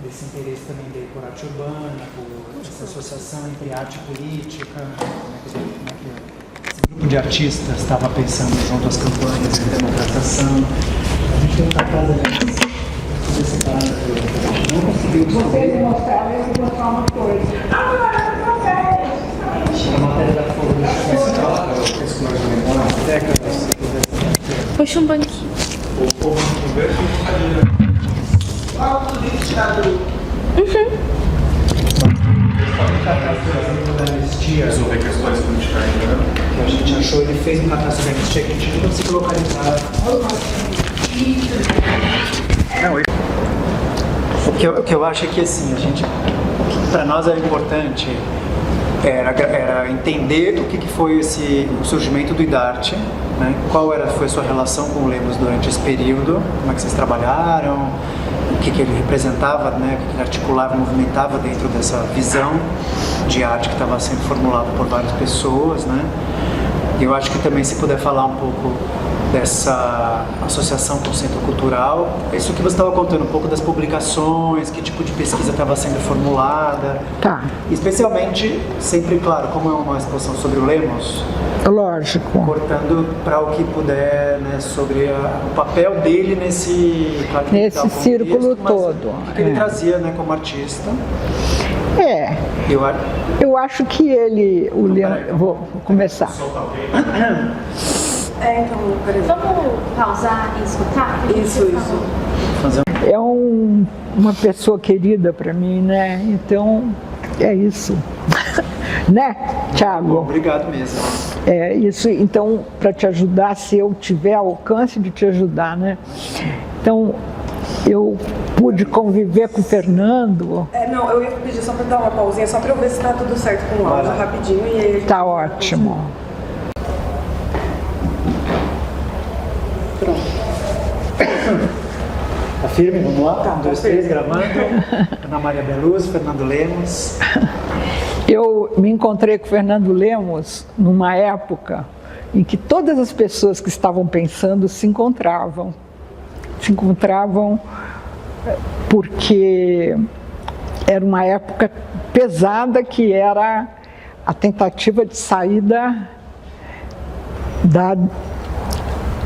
desse interesse também dele por arte urbana, por essa associação entre arte e política, como é que esse grupo de artistas estava pensando junto às campanhas de democratização. A gente tem um cartaz ali, poder separar não conseguiu. Vocês mostraram, eu vou mostrar uma coisa. A matéria da Folha do Pessoas de Memória, décadas. Puxa um banquinho. Resolver questões políticas Que a gente achou, ele fez um catástrofe da anistia que a gente não conseguiu localizar. O que eu acho é que assim, para nós era importante era entender o que foi o surgimento do IDARTE, né? Foi a sua relação com o Lemos durante esse período, como é que vocês trabalharam, o que ele representava, né? O que ele articulava, movimentava dentro dessa visão de arte que estava sendo formulada por várias pessoas, né? E eu acho que também, se puder falar um pouco dessa associação com o Centro Cultural, isso que você estava contando, um pouco das publicações, que tipo de pesquisa estava sendo formulada. Tá. Especialmente, sempre, claro, como é uma exposição sobre o Lemos, Lógico. cortando para o que puder, né, sobre o papel dele nesse círculo todo. O que ele trazia, né, como artista. Eu acho que o Lemos... Vou começar. Então, peraí. Vamos pausar e escutar? Isso. É uma pessoa querida para mim, né? Então, é isso. Né, Thiago? Obrigado mesmo. É isso, então, para te ajudar, se eu tiver alcance de te ajudar, né? Então, eu pude conviver com o Fernando. Não, eu ia pedir só para dar uma pausinha, só para eu ver se está tudo certo com o áudio rapidinho. E aí Tá ótimo. Pronto. Tá firme? Vamos lá? Tá, 1, 2, 3, gravando. Ana Maria Beluz, Fernando Lemos. Eu me encontrei com o Fernando Lemos numa época em que todas as pessoas que estavam pensando se encontravam. Se encontravam porque era uma época pesada, que era a tentativa de saída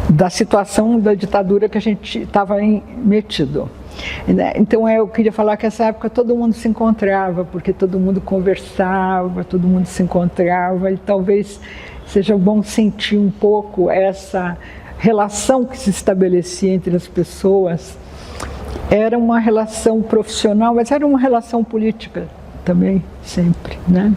da situação da ditadura que a gente estava metido. Então eu queria falar que essa época todo mundo se encontrava, porque todo mundo conversava, todo mundo se encontrava, e talvez seja bom sentir um pouco essa relação que se estabelecia entre as pessoas. Era uma relação profissional, mas era uma relação política também, sempre, né?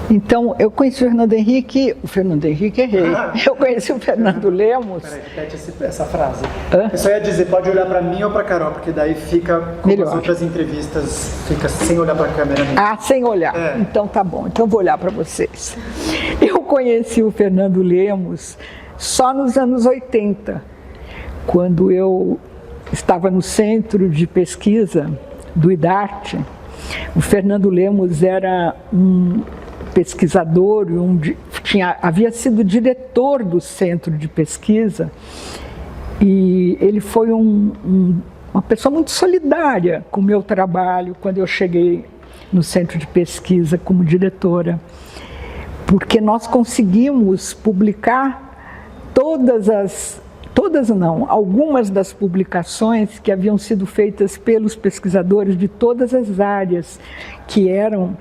Então, eu conheci o Fernando Henrique é rei. Eu conheci o Fernando Lemos. Peraí, repete essa frase. Eu só ia dizer, pode olhar para mim ou para Carol, porque daí fica, como melhor. As outras entrevistas, fica sem olhar para a câmera mesmo. Sem olhar. Então tá bom, então vou olhar para vocês. Eu conheci o Fernando Lemos só nos anos 80, quando eu estava no centro de pesquisa do IDARTE. O Fernando Lemos era um pesquisador, havia sido diretor do centro de pesquisa, e ele foi uma pessoa muito solidária com o meu trabalho quando eu cheguei no centro de pesquisa como diretora, porque nós conseguimos publicar algumas das publicações que haviam sido feitas pelos pesquisadores de todas as áreas, que eram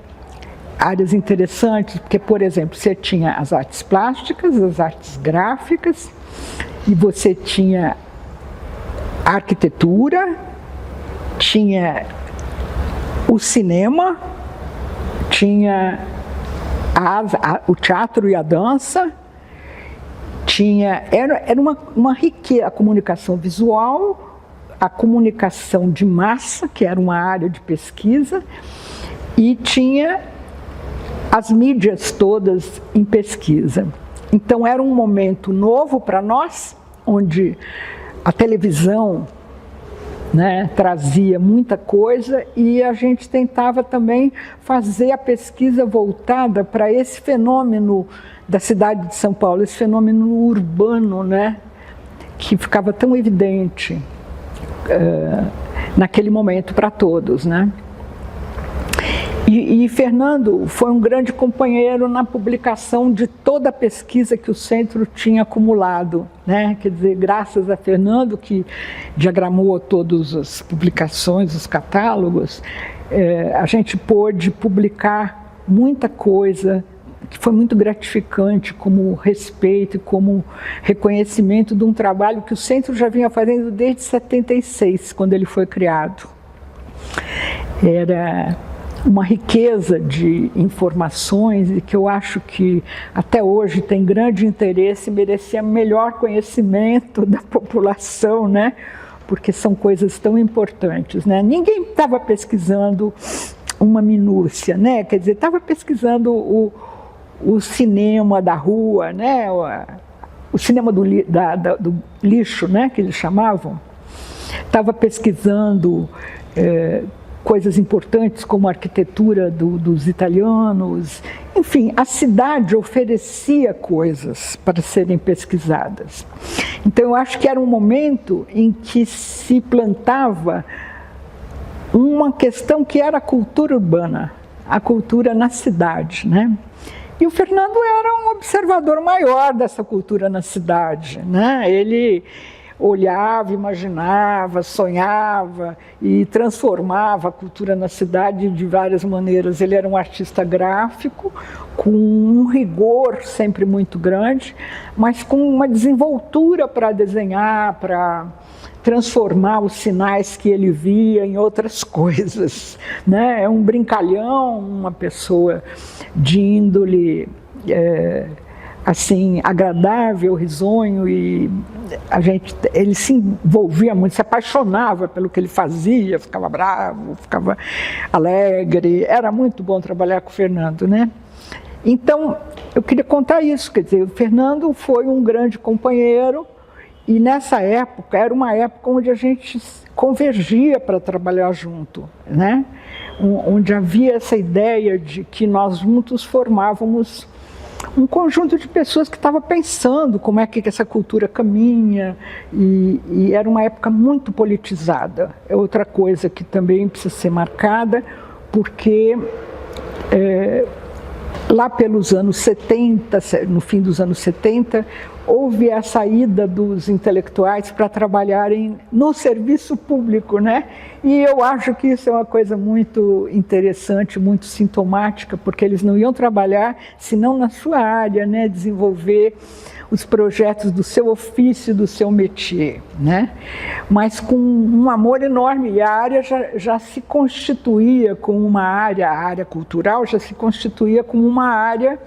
áreas interessantes, porque, por exemplo, você tinha as artes plásticas, as artes gráficas, e você tinha a arquitetura, tinha o cinema, tinha o teatro e a dança, era uma riqueza, a comunicação visual, a comunicação de massa, que era uma área de pesquisa, e tinha as mídias todas em pesquisa. Então era um momento novo para nós, onde a televisão, né, trazia muita coisa, e a gente tentava também fazer a pesquisa voltada para esse fenômeno da cidade de São Paulo, esse fenômeno urbano, né, que ficava tão evidente naquele momento para todos, né? E Fernando foi um grande companheiro na publicação de toda a pesquisa que o Centro tinha acumulado, né? Quer dizer, graças a Fernando, que diagramou todas as publicações, os catálogos, a gente pôde publicar muita coisa que foi muito gratificante como respeito e como reconhecimento de um trabalho que o Centro já vinha fazendo desde 76, quando ele foi criado. Era uma riqueza de informações e que eu acho que até hoje tem grande interesse e merecia melhor conhecimento da população, né? Porque são coisas tão importantes, né? Ninguém estava pesquisando uma minúcia, né? Quer dizer, estava pesquisando o cinema da rua, né? O cinema do lixo, né? Que eles chamavam. Estava pesquisando coisas importantes como a arquitetura dos italianos. Enfim, a cidade oferecia coisas para serem pesquisadas. Então, eu acho que era um momento em que se plantava uma questão que era a cultura urbana, a cultura na cidade, né? E o Fernando era um observador maior dessa cultura na cidade, né? Ele olhava, imaginava, sonhava e transformava a cultura na cidade de várias maneiras. Ele era um artista gráfico, com um rigor sempre muito grande, mas com uma desenvoltura para desenhar, para transformar os sinais que ele via em outras coisas, né? É um brincalhão, uma pessoa de índole assim, agradável, risonho, e ele se envolvia muito, se apaixonava pelo que ele fazia, ficava bravo, ficava alegre. Era muito bom trabalhar com o Fernando, né? Então, eu queria contar isso, quer dizer, o Fernando foi um grande companheiro, e nessa época, era uma época onde a gente convergia para trabalhar junto, né? Onde havia essa ideia de que nós juntos formávamos um conjunto de pessoas que estava pensando como é que essa cultura caminha, e era uma época muito politizada. É outra coisa que também precisa ser marcada, porque lá pelos anos 70, no fim dos anos 70, houve a saída dos intelectuais para trabalharem no serviço público, né? E eu acho que isso é uma coisa muito interessante, muito sintomática, porque eles não iam trabalhar senão na sua área, né? Desenvolver os projetos do seu ofício, do seu métier, né? Mas com um amor enorme, e a área já se constituía como uma área, a área cultural já se constituía como uma área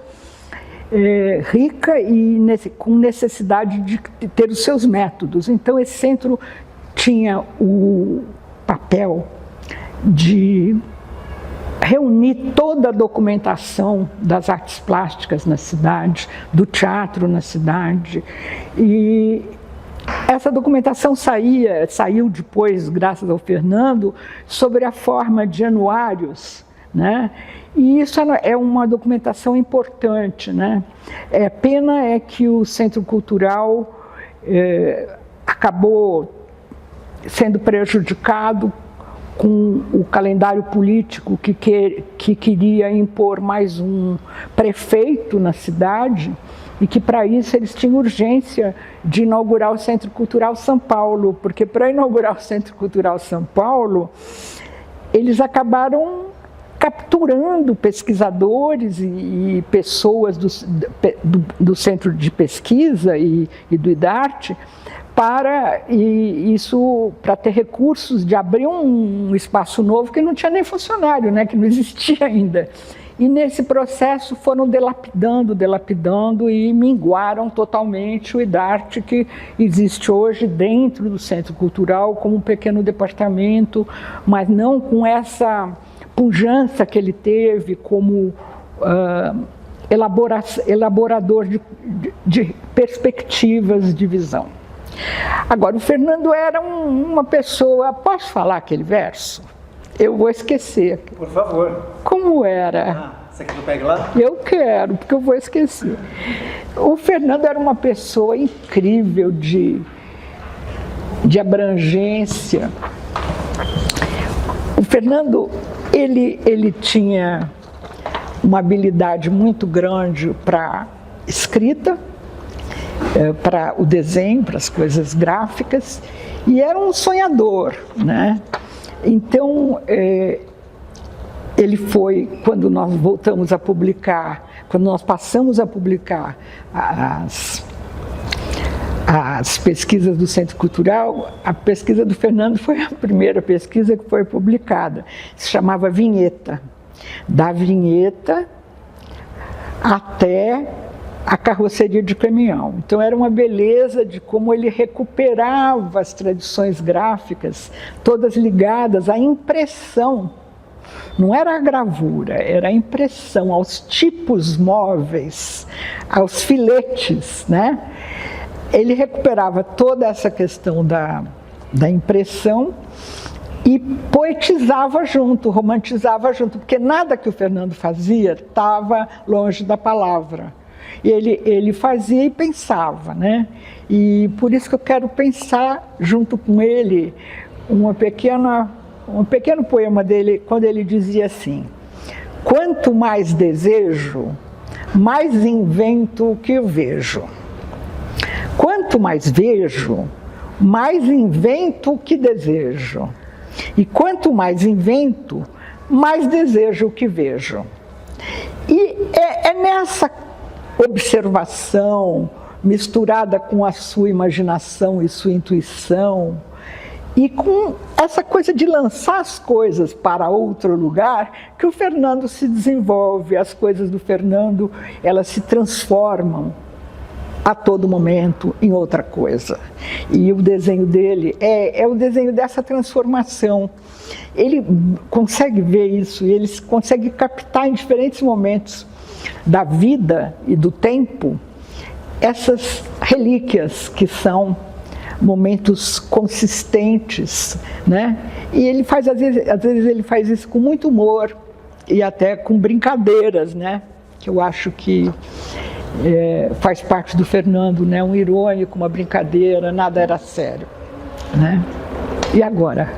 rica e com necessidade de ter os seus métodos. Então, esse centro tinha o papel de reunir toda a documentação das artes plásticas na cidade, do teatro na cidade, e essa documentação saiu depois, graças ao Fernando, sobre a forma de anuários, né? E isso é uma documentação importante, né? Pena é que o Centro Cultural acabou sendo prejudicado com o calendário político que queria impor mais um prefeito na cidade, e que para isso eles tinham urgência de inaugurar o Centro Cultural São Paulo, porque para inaugurar o Centro Cultural São Paulo, eles acabaram capturando pesquisadores e pessoas do centro de pesquisa e do IDARTE para ter recursos de abrir um espaço novo que não tinha nem funcionário, né, que não existia ainda. E nesse processo foram dilapidando e minguaram totalmente o IDARTE, que existe hoje dentro do Centro Cultural como um pequeno departamento, mas não com essa pujança que ele teve como elaborador de perspectivas de visão. Agora, o Fernando era uma pessoa... Posso falar aquele verso? Eu vou esquecer. Por favor. Como era? Você quer que eu pegue lá? Eu quero, porque eu vou esquecer. O Fernando era uma pessoa incrível de abrangência, Fernando, ele tinha uma habilidade muito grande para escrita, para o desenho, para as coisas gráficas, e era um sonhador, né? Então, ele foi, quando nós voltamos a publicar, quando nós passamos a publicar as pesquisas do Centro Cultural, a pesquisa do Fernando foi a primeira pesquisa que foi publicada. Se chamava Vinheta. Da vinheta até a carroceria de caminhão. Então era uma beleza de como ele recuperava as tradições gráficas, todas ligadas à impressão. Não era a gravura, era a impressão, aos tipos móveis, aos filetes, né? Ele recuperava toda essa questão da impressão e poetizava junto, romantizava junto, porque nada que o Fernando fazia estava longe da palavra. Ele fazia e pensava, né? E por isso que eu quero pensar junto com ele um pequeno poema dele, quando ele dizia assim: quanto mais desejo, mais invento o que eu vejo. Quanto mais vejo, mais invento o que desejo. E quanto mais invento, mais desejo o que vejo. E é nessa observação, misturada com a sua imaginação e sua intuição, e com essa coisa de lançar as coisas para outro lugar, que o Fernando se desenvolve. As coisas do Fernando, elas se transformam a todo momento em outra coisa. E o desenho dele é o desenho dessa transformação. Ele consegue ver isso, ele consegue captar em diferentes momentos da vida e do tempo essas relíquias que são momentos consistentes, né? E ele faz, às vezes ele faz isso com muito humor e até com brincadeiras, né? Que eu acho que faz parte do Fernando, né? Um irônico, uma brincadeira, nada era sério, né? E agora?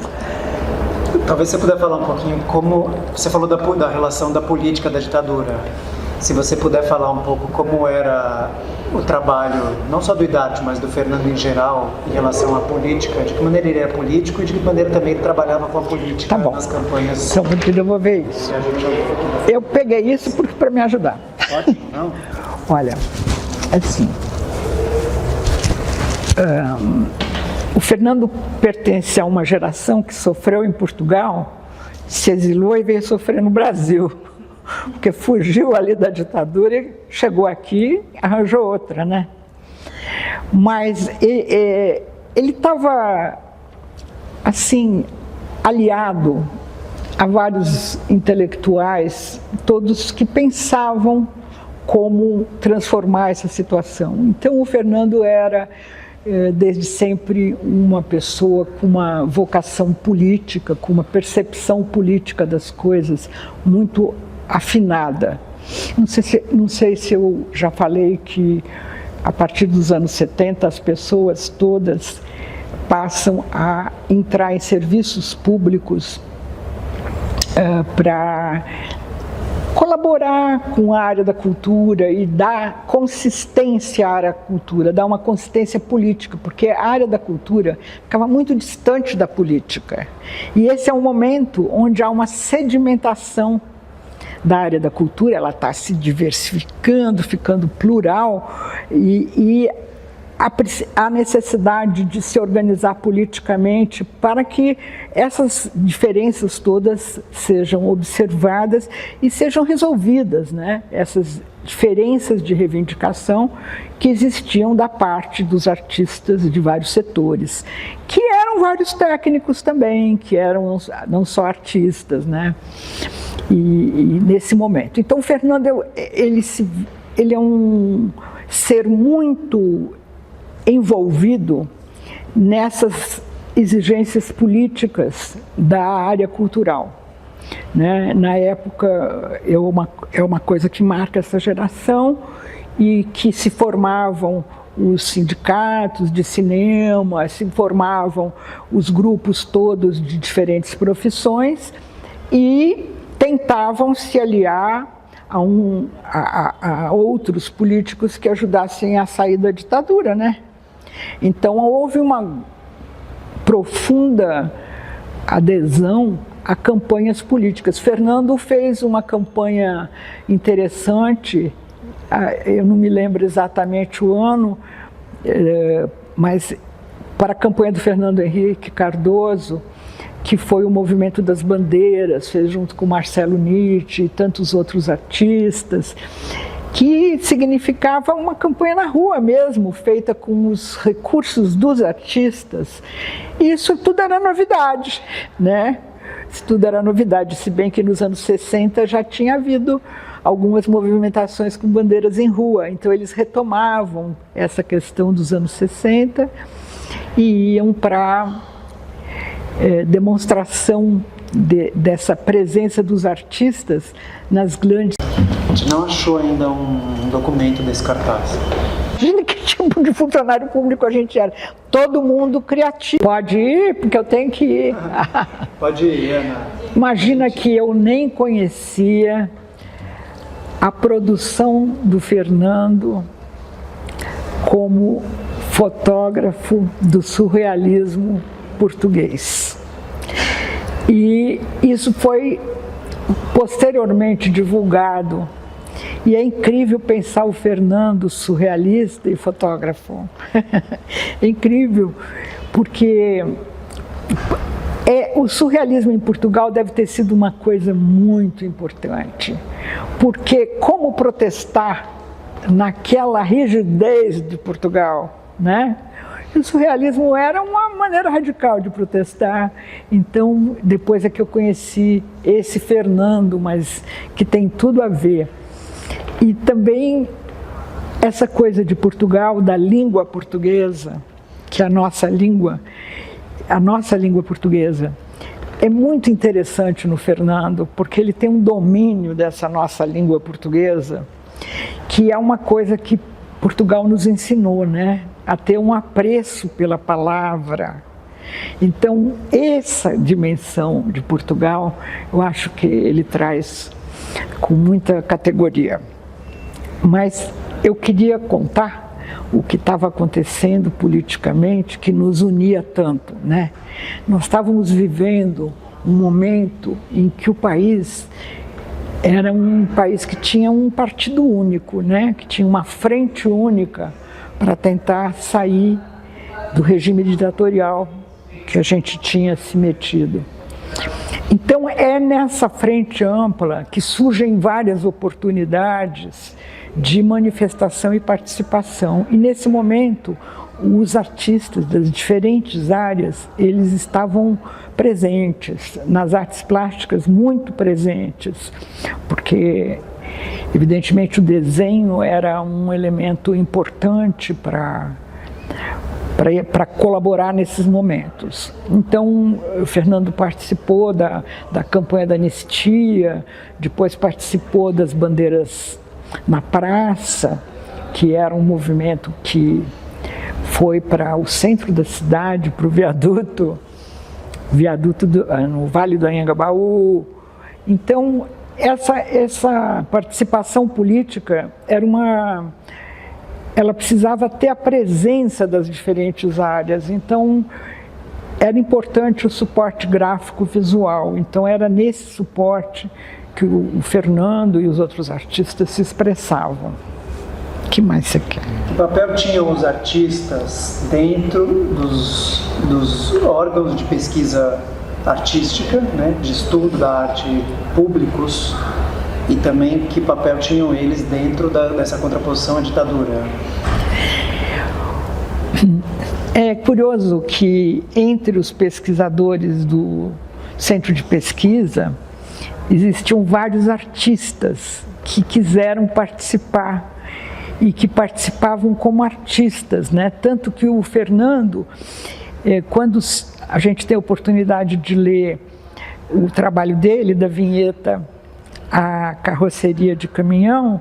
Talvez você puder falar um pouquinho como você falou da relação da política da ditadura. Se você puder falar um pouco como era o trabalho, não só do IDART, mas do Fernando em geral, em relação à política, de que maneira ele era político e de que maneira também ele trabalhava com a política nas campanhas. Então, vou devolver isso. Eu peguei isso para me ajudar. Ótimo, não? Olha, assim, o Fernando pertence a uma geração que sofreu em Portugal, se exilou e veio sofrer no Brasil. Porque fugiu ali da ditadura e chegou aqui, arranjou outra, né? Mas ele estava, assim, aliado a vários intelectuais, todos que pensavam como transformar essa situação. Então o Fernando era, desde sempre, uma pessoa com uma vocação política, com uma percepção política das coisas muito afinada. Não sei se eu já falei que a partir dos anos 70 as pessoas todas passam a entrar em serviços públicos para colaborar com a área da cultura e dar consistência à área da cultura, dar uma consistência política, porque a área da cultura ficava muito distante da política. E esse é um momento onde há uma sedimentação da área da cultura, ela está se diversificando, ficando plural, e há necessidade de se organizar politicamente para que essas diferenças todas sejam observadas e sejam resolvidas, né? Essas diferenças de reivindicação que existiam da parte dos artistas de vários setores, que eram vários técnicos também, que eram não só artistas, né? E nesse momento. Então, o Fernando, ele é um ser muito envolvido nessas exigências políticas da área cultural, né? Na época, é uma coisa que marca essa geração, e que se formavam os sindicatos de cinema, se formavam os grupos todos de diferentes profissões e tentavam se aliar a outros políticos que ajudassem a sair da ditadura, né? Então houve uma profunda adesão a campanhas políticas. Fernando fez uma campanha interessante, eu não me lembro exatamente o ano, mas para a campanha do Fernando Henrique Cardoso, que foi o Movimento das Bandeiras, fez junto com Marcelo Nietzsche e tantos outros artistas, que significava uma campanha na rua mesmo, feita com os recursos dos artistas. E isso tudo era novidade, né? Isso tudo era novidade, se bem que nos anos 60 já tinha havido algumas movimentações com bandeiras em rua. Então eles retomavam essa questão dos anos 60 e iam para demonstração dessa presença dos artistas nas grandes... A gente não achou ainda um documento desse cartaz. Imagina que tipo de funcionário público a gente era. Todo mundo criativo. Pode ir, porque eu tenho que ir. Pode ir, Ana. Imagina que eu nem conhecia a produção do Fernando como fotógrafo do surrealismo português. E isso foi posteriormente divulgado. E é incrível pensar o Fernando surrealista e fotógrafo. É incrível, porque o surrealismo em Portugal deve ter sido uma coisa muito importante. Porque como protestar naquela rigidez de Portugal, né? O surrealismo era uma maneira radical de protestar. Então, depois é que eu conheci esse Fernando, mas que tem tudo a ver. E também essa coisa de Portugal, da língua portuguesa, que é a nossa língua portuguesa, é muito interessante no Fernando, porque ele tem um domínio dessa nossa língua portuguesa, que é uma coisa que Portugal nos ensinou, né? A ter um apreço pela palavra. Então, essa dimensão de Portugal, eu acho que ele traz com muita categoria. Mas eu queria contar o que estava acontecendo politicamente, que nos unia tanto, né? Nós estávamos vivendo um momento em que o país era um país que tinha um partido único, né? Que tinha uma frente única para tentar sair do regime ditatorial que a gente tinha se metido. Então é nessa frente ampla que surgem várias oportunidades de manifestação e participação. E nesse momento, os artistas das diferentes áreas, eles estavam presentes, nas artes plásticas muito presentes, porque evidentemente o desenho era um elemento importante para colaborar nesses momentos. Então, o Fernando participou da campanha da anistia, depois participou das bandeiras na praça, que era um movimento que foi para o centro da cidade, para o viaduto no Vale do Anhangabaú. Então, essa participação política ela precisava ter a presença das diferentes áreas, então era importante o suporte gráfico visual, então era nesse suporte que o Fernando e os outros artistas se expressavam. O que mais você quer? Que papel tinham os artistas dentro dos órgãos de pesquisa artística, né, de estudo da arte públicos, e também que papel tinham eles dentro dessa contraposição à ditadura? É curioso que entre os pesquisadores do centro de pesquisa existiam vários artistas que quiseram participar e que participavam como artistas, né? Tanto que o Fernando, quando a gente tem a oportunidade de ler o trabalho dele, da vinheta A Carroceria de Caminhão,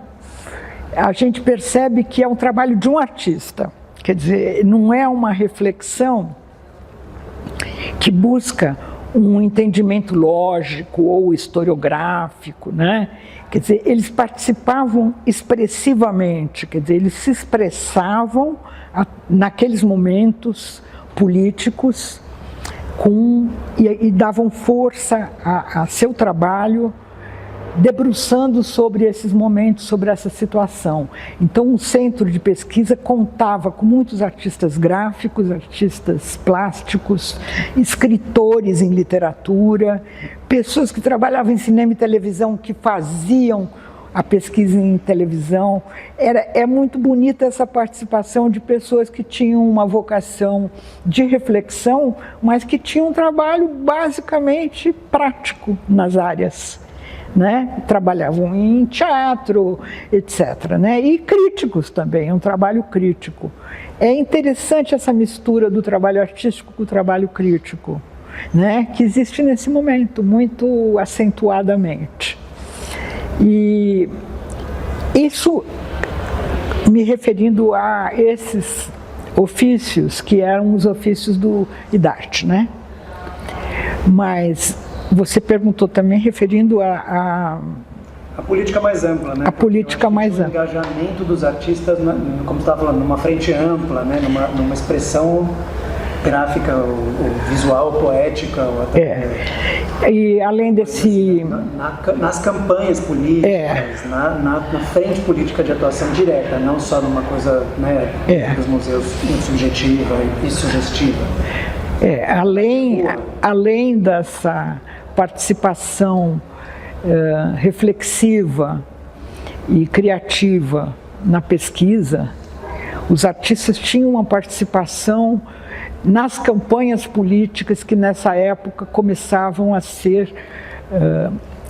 a gente percebe que é um trabalho de um artista, Quer dizer, não é uma reflexão que busca um entendimento lógico ou historiográfico, né? Quer dizer, eles participavam expressivamente, quer dizer, eles se expressavam naqueles momentos políticos e davam força a seu trabalho, debruçando sobre esses momentos, sobre essa situação. Então, o centro de pesquisa contava com muitos artistas gráficos, artistas plásticos, escritores em literatura, pessoas que trabalhavam em cinema e televisão, que faziam a pesquisa em televisão. É muito bonita essa participação de pessoas que tinham uma vocação de reflexão, mas que tinham um trabalho basicamente prático nas áreas. Né? Trabalhavam em teatro, etc. Né? E críticos também, um trabalho crítico. É interessante essa mistura do trabalho artístico com o trabalho crítico, né? Que existe nesse momento, muito acentuadamente. E isso me referindo a esses ofícios, que eram os ofícios do IDART, né? Mas você perguntou também referindo a política mais ampla, né? A política mais ampla. O engajamento dos artistas, como você estava falando, numa frente ampla, né? Numa expressão gráfica, ou visual, poética. Ou até, e além desse... nas campanhas políticas, na frente política de atuação direta, não só numa coisa, né, dos museus subjetiva e sugestiva. Além dessa participação reflexiva e criativa na pesquisa, os artistas tinham uma participação nas campanhas políticas que nessa época começavam a ser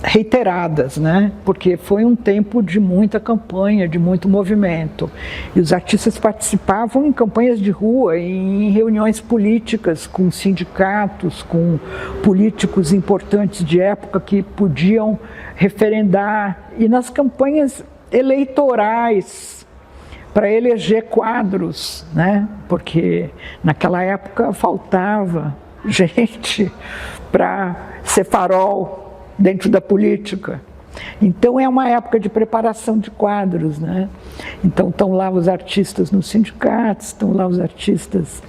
reiteradas, né? Porque foi um tempo de muita campanha, de muito movimento. E os artistas participavam em campanhas de rua, em reuniões políticas com sindicatos, com políticos importantes de época que podiam referendar, e nas campanhas eleitorais para eleger quadros, né? Porque naquela época faltava gente para ser farol dentro da política. Então é uma época de preparação de quadros, né? Então estão lá os artistas nos sindicatos, estão lá os artistas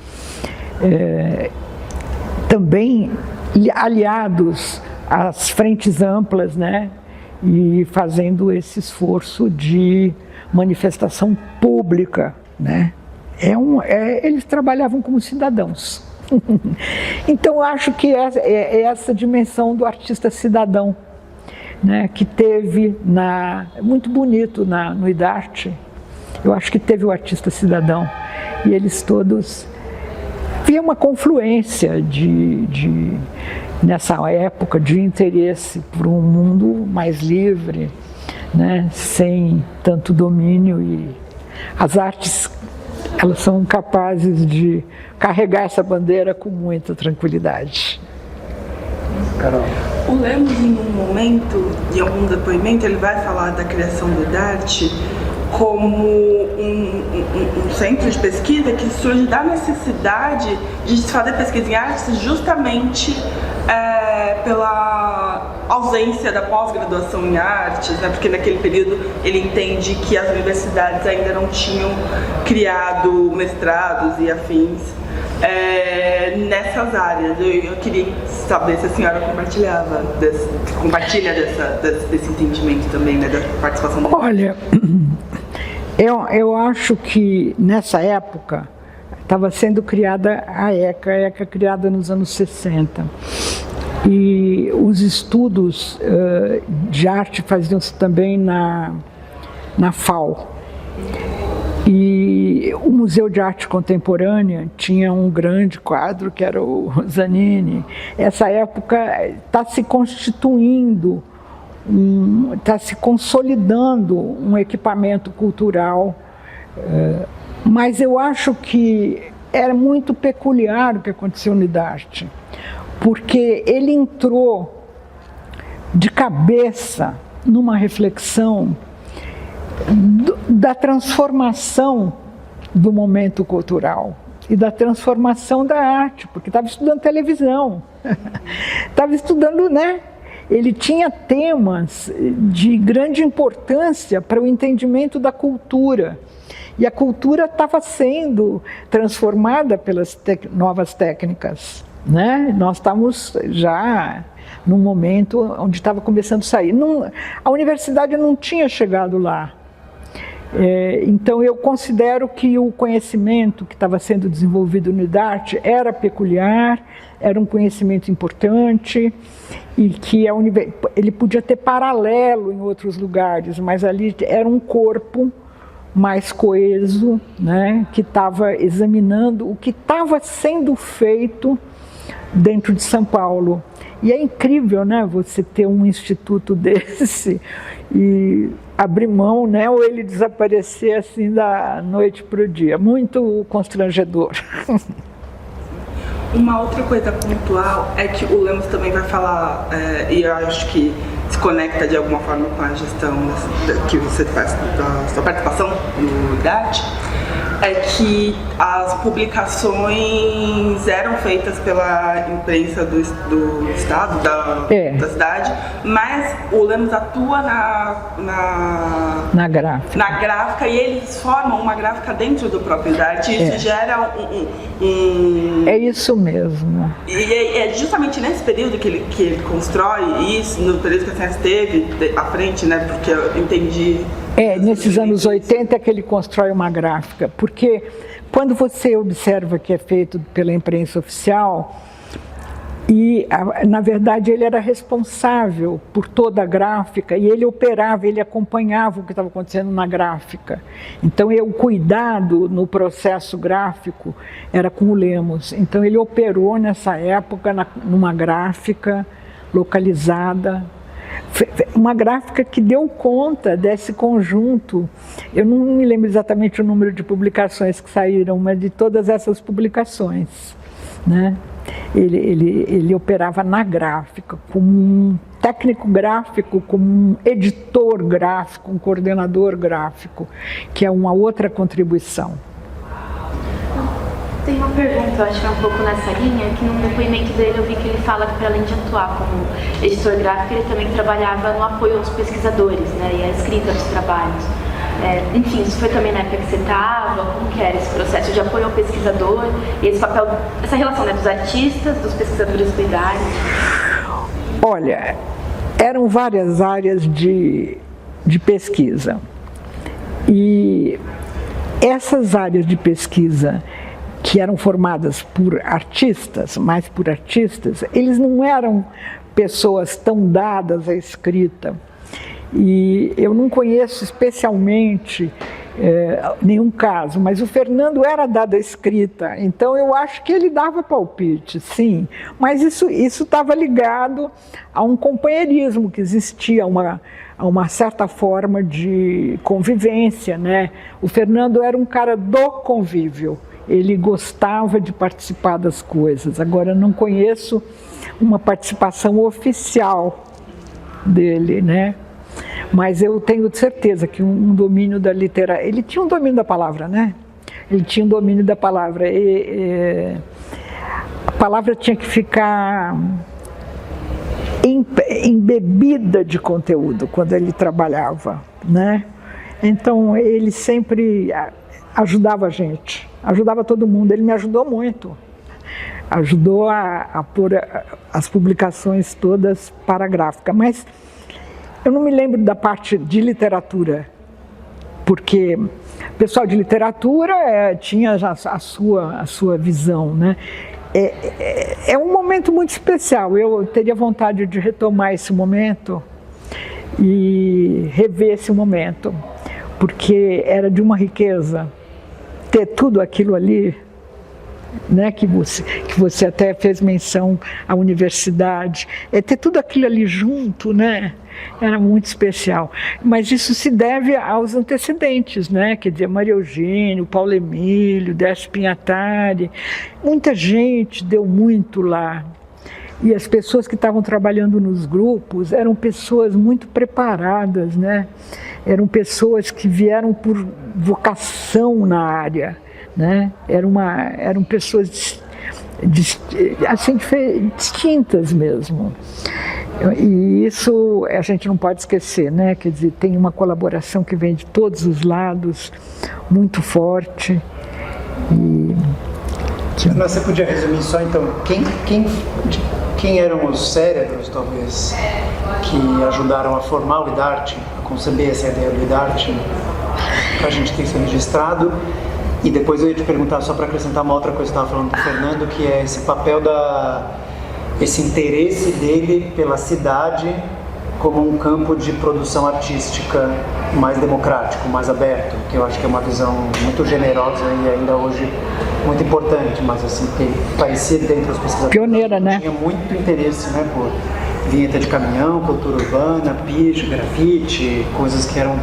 também aliados às frentes amplas, né? E fazendo esse esforço de manifestação pública, né? Eles trabalhavam como cidadãos. Então, acho que é essa dimensão do artista cidadão, né, que teve, muito bonito no IDART, eu acho que teve o artista cidadão, e eles todos viam uma confluência nessa época de interesse por um mundo mais livre, né, sem tanto domínio, e as artes, elas são capazes de carregar essa bandeira com muita tranquilidade. Carol. O Lemos, em um momento, em algum depoimento, ele vai falar da criação do IDART como um centro de pesquisa que surge da necessidade de se fazer pesquisa em artes justamente pela ausência da pós-graduação em artes, né? Porque naquele período ele entende que as universidades ainda não tinham criado mestrados e afins nessas áreas. Eu queria saber se a senhora compartilha desse entendimento também, né, da participação da... Olha, eu acho que nessa época estava sendo criada a ECA criada nos anos 60. E os estudos de arte faziam-se também na FAO. E o Museu de Arte Contemporânea tinha um grande quadro que era o Zanini. Essa época está se constituindo, está se consolidando um equipamento cultural, mas eu acho que era muito peculiar o que aconteceu no IDART, porque ele entrou de cabeça numa reflexão da transformação do momento cultural e da transformação da arte, porque estava estudando televisão, estava estudando, né? Ele tinha temas de grande importância para o entendimento da cultura. E a cultura estava sendo transformada pelas novas técnicas, né? Nós estávamos já num momento onde estava começando a sair. A universidade não tinha chegado lá. Então eu considero que o conhecimento que estava sendo desenvolvido no IDART era peculiar, era um conhecimento importante e que ele podia ter paralelo em outros lugares, mas ali era um corpo mais coeso, né, que estava examinando o que estava sendo feito dentro de São Paulo. E é incrível, né, você ter um instituto desse e abrir mão, né, ou ele desaparecer assim da noite para o dia. Muito constrangedor. Uma outra coisa pontual é que o Lemos também vai falar, e eu acho que se conecta de alguma forma com a gestão que você faz da sua participação no IDART, é que as publicações eram feitas pela imprensa do estado, da cidade, mas o Lemos atua na gráfica. Na gráfica, e eles formam uma gráfica dentro do próprio IDART, e isso gera É isso mesmo. E é justamente nesse período que ele constrói isso, no período que a Ciência esteve à frente, né, porque eu entendi... Nesses anos 80 é que ele constrói uma gráfica, porque quando você observa que é feito pela imprensa oficial, e na verdade ele era responsável por toda a gráfica, e ele operava, ele acompanhava o que estava acontecendo na gráfica. Então o cuidado no processo gráfico era com o Lemos. Então ele operou nessa época numa gráfica localizada, uma gráfica que deu conta desse conjunto. Eu não me lembro exatamente o número de publicações que saíram, mas de todas essas publicações, né? Ele operava na gráfica, como um técnico gráfico, como um editor gráfico, um coordenador gráfico, que é uma outra contribuição. Tem uma pergunta, eu acho que é um pouco nessa linha, que no depoimento dele eu vi que ele fala que, para além de atuar como editor gráfico, ele também trabalhava no apoio aos pesquisadores, né, e a escrita dos trabalhos. Enfim, isso foi também na época que você estava? Como que era esse processo de apoio ao pesquisador e esse papel, essa relação, né, dos artistas, dos pesquisadores do IDART? Olha, eram várias áreas de pesquisa, e essas áreas de pesquisa que eram formadas por artistas, mais por artistas, eles não eram pessoas tão dadas à escrita. E eu não conheço especialmente nenhum caso, mas o Fernando era dado à escrita, então eu acho que ele dava palpite, sim. Mas isso estava ligado a um companheirismo que existia, a uma certa forma de convivência, né? O Fernando era um cara do convívio. Ele gostava de participar das coisas. Agora, eu não conheço uma participação oficial dele, né? Mas eu tenho certeza que um domínio da literatura... Ele tinha um domínio da palavra, né? Ele tinha um domínio da palavra. A palavra tinha que ficar embebida de conteúdo quando ele trabalhava, né? Então, ele sempre ajudava a gente. Ajudava todo mundo, ele me ajudou muito. Ajudou a pôr as publicações todas para a gráfica. Mas eu não me lembro da parte de literatura, porque o pessoal de literatura tinha já a sua visão, né? É um momento muito especial. Eu teria vontade de retomar esse momento e rever esse momento, porque era de uma riqueza ter tudo aquilo ali, né, que você até fez menção à universidade, ter tudo aquilo ali junto, né, era muito especial. Mas isso se deve aos antecedentes, né, quer dizer, Maria Eugênio, Paulo Emílio, Décio Pinhatari, muita gente deu muito lá. E as pessoas que estavam trabalhando nos grupos eram pessoas muito preparadas, né? Eram pessoas que vieram por vocação na área. né? Eram pessoas assim, distintas mesmo. E isso a gente não pode esquecer, né? Quer dizer, tem uma colaboração que vem de todos os lados, muito forte. Você podia resumir só, então, quem eram os cérebros, talvez, que ajudaram a formar o IDART, a conceber essa ideia do IDART, para a gente ter isso registrado? E depois eu ia te perguntar, só para acrescentar uma outra coisa que eu estava falando do Fernando, que é esse papel esse interesse dele pela cidade como um campo de produção artística mais democrático, mais aberto, que eu acho que é uma visão muito generosa e ainda hoje muito importante, mas assim, que parecia dentro dos pesquisadores. Pioneira, né? Tinha muito interesse, né, por vinheta de caminhão, cultura urbana, piche, grafite, coisas que eram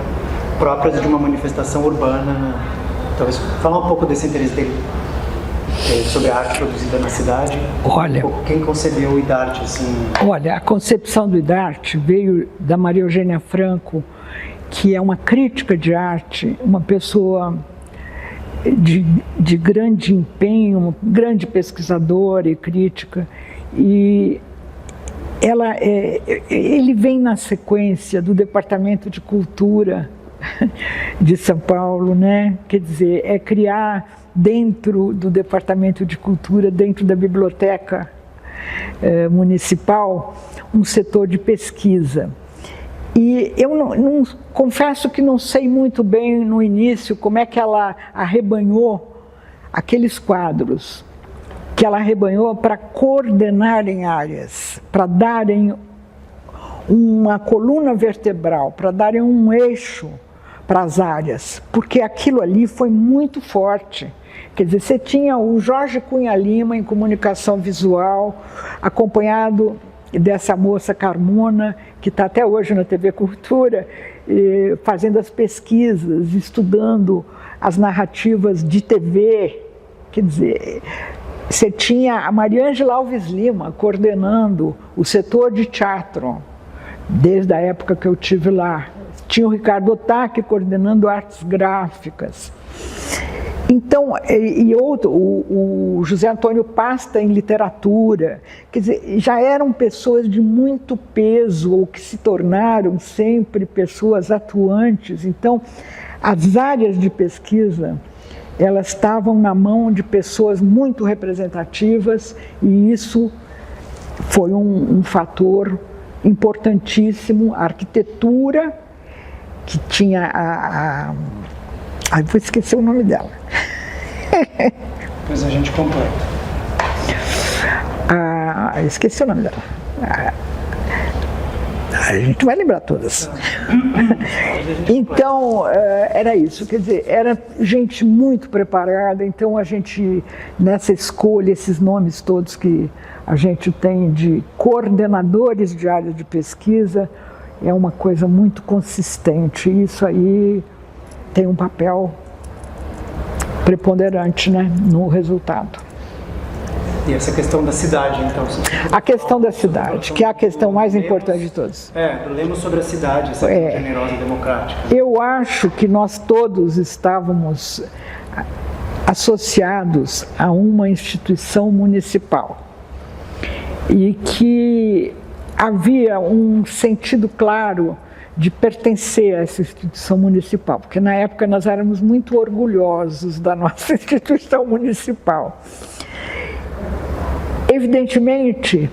próprias de uma manifestação urbana. Talvez falar um pouco desse interesse dele sobre a arte produzida na cidade. Olha, quem concebeu o IDART, assim? Olha, a concepção do IDART veio da Maria Eugênia Franco, que é uma crítica de arte, uma pessoa de grande empenho, grande pesquisadora e crítica, e ele vem na sequência do Departamento de Cultura de São Paulo, né? Quer dizer, é criar dentro do Departamento de Cultura, dentro da Biblioteca Municipal, um setor de pesquisa. E eu não confesso que não sei muito bem no início como é que ela arrebanhou aqueles quadros, que ela arrebanhou para coordenarem áreas, para darem uma coluna vertebral, para darem um eixo para as áreas, porque aquilo ali foi muito forte. Quer dizer, você tinha o Jorge Cunha Lima em comunicação visual, acompanhado dessa moça Carmona, que está até hoje na TV Cultura, fazendo as pesquisas, estudando as narrativas de TV. Quer dizer, você tinha a Mariângela Alves Lima coordenando o setor de teatro, desde a época que eu estive lá. Tinha o Ricardo Otaque coordenando artes gráficas. Então, o José Antônio Pasta em literatura, quer dizer, já eram pessoas de muito peso, ou que se tornaram sempre pessoas atuantes. Então, as áreas de pesquisa, elas estavam na mão de pessoas muito representativas, e isso foi um fator importantíssimo. A arquitetura, que tinha vou esquecer o nome dela. Depois a gente completa. Esqueci o nome dela. A gente vai lembrar todas. Então, era isso. Quer dizer, era gente muito preparada. Então, a gente, nessa escolha, esses nomes todos que a gente tem de coordenadores de área de pesquisa, é uma coisa muito consistente. Isso aí tem um papel preponderante, né, no resultado. E essa questão da cidade, então? A questão da cidade, que é a questão mais importante de todas. Lemos sobre a cidade, essa generosa e democrática. Eu acho que nós todos estávamos associados a uma instituição municipal e que havia um sentido claro de pertencer a essa instituição municipal, porque na época nós éramos muito orgulhosos da nossa instituição municipal. Evidentemente,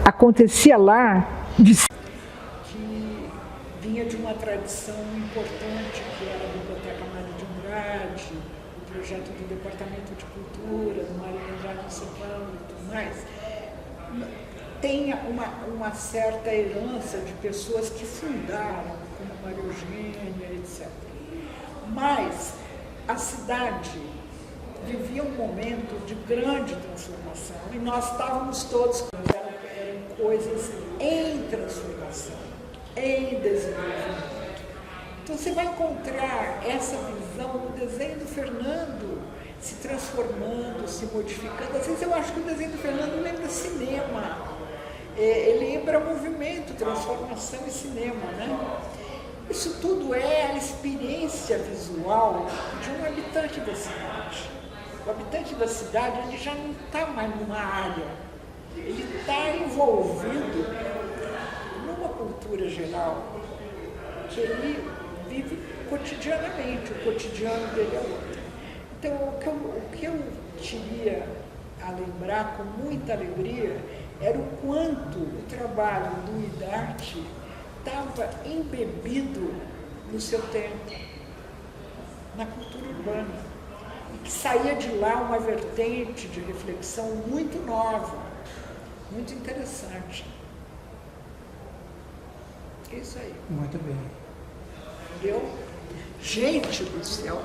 acontecia lá que vinha de uma tradição importante, que era a Biblioteca Mário de Andrade, o projeto do Departamento de Cultura, do Mário de Andrade em São Paulo e tudo mais. Tem uma certa herança de pessoas que fundaram, como Maria Eugênia, etc. Mas a cidade vivia um momento de grande transformação e nós estávamos todos, eram coisas em transformação, em desenvolvimento. Então você vai encontrar essa visão no desenho do Fernando, se transformando, se modificando. Às vezes eu acho que o desenho do Fernando lembra cinema. Ele lembra movimento, transformação e cinema, né? Isso tudo é a experiência visual de um habitante da cidade. O habitante da cidade, ele já não está mais numa área, ele está envolvido numa cultura geral que ele vive cotidianamente, o cotidiano dele é outro. Então, o que eu queria a lembrar com muita alegria era o quanto o trabalho do IDART estava embebido no seu tempo, na cultura urbana, e que saía de lá uma vertente de reflexão muito nova, muito interessante. É isso aí. Muito bem. Entendeu? Gente do céu!